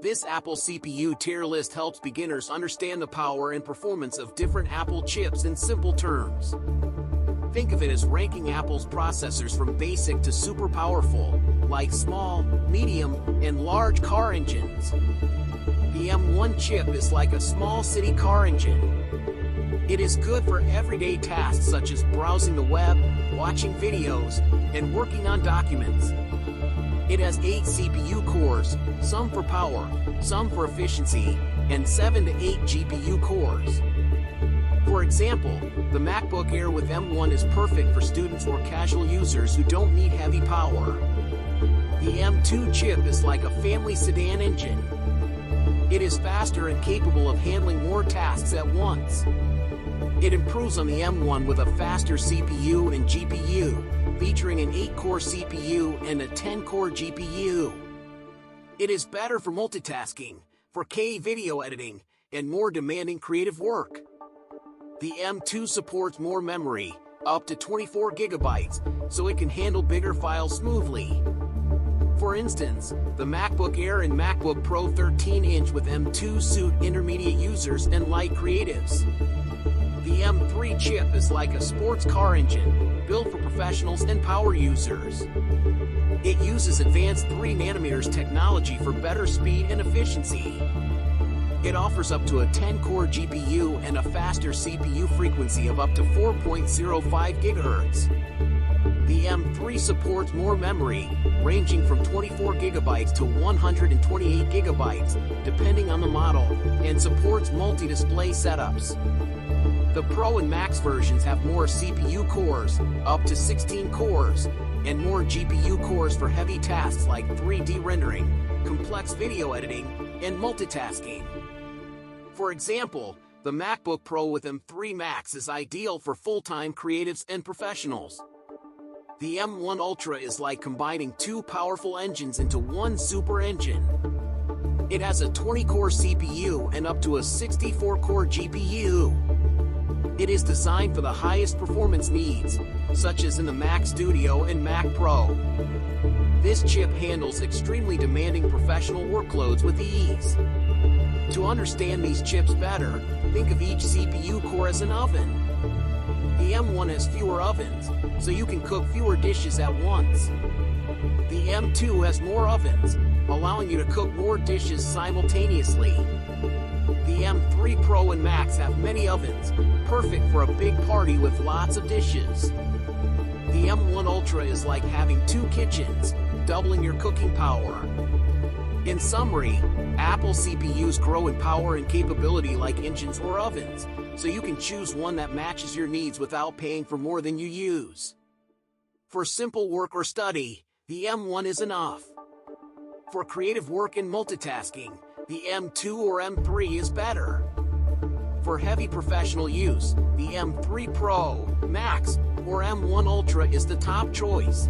This Apple CPU tier list helps beginners understand the power and performance of different Apple chips in simple terms. Think of it as ranking Apple's processors from basic to super powerful, like small, medium, and large car engines. The M1 chip is like a small city car engine. It is good for everyday tasks such as browsing the web, watching videos, and working on documents. It has 8 CPU cores, some for power, some for efficiency, and 7 to 8 GPU cores. For example, the MacBook Air with M1 is perfect for students or casual users who don't need heavy power. The M2 chip is like a family sedan engine. It is faster and capable of handling more tasks at once. It improves on the M1 with a faster CPU and GPU, featuring an 8-core CPU and a 10-core GPU. It is better for multitasking, 4K video editing, and more demanding creative work. The M2 supports more memory, up to 24 GB, so it can handle bigger files smoothly. For instance, the MacBook Air and MacBook Pro 13-inch with M2 suit intermediate users and light creatives. The M3 chip is like a sports car engine, built for professionals and power users. It uses advanced 3nm technology for better speed and efficiency. It offers up to a 10-core GPU and a faster CPU frequency of up to 4.05 GHz. The M3 supports more memory, ranging from 24 GB to 128 GB, depending on the model, and supports multi-display setups. The Pro and Max versions have more CPU cores, up to 16 cores, and more GPU cores for heavy tasks like 3D rendering, complex video editing, and multitasking. For example, the MacBook Pro with M3 Max is ideal for full-time creatives and professionals. The M1 Ultra is like combining 2 powerful engines into one super engine. It has a 20-core CPU and up to a 64-core GPU. It is designed for the highest performance needs, such as in the Mac Studio and Mac Pro. This chip handles extremely demanding professional workloads with ease. To understand these chips better, think of each CPU core as an oven. The M1 has fewer ovens, so you can cook fewer dishes at once. The M2 has more ovens, allowing you to cook more dishes simultaneously. The M3 Pro and Max have many ovens, perfect for a big party with lots of dishes. The M1 Ultra is like having 2 kitchens, doubling your cooking power. In summary, Apple CPUs grow in power and capability like engines or ovens, so you can choose one that matches your needs without paying for more than you use. For simple work or study, the M1 is enough. For creative work and multitasking, the M2 or M3 is better. For heavy professional use, the M3 Pro, Max, or M1 Ultra is the top choice.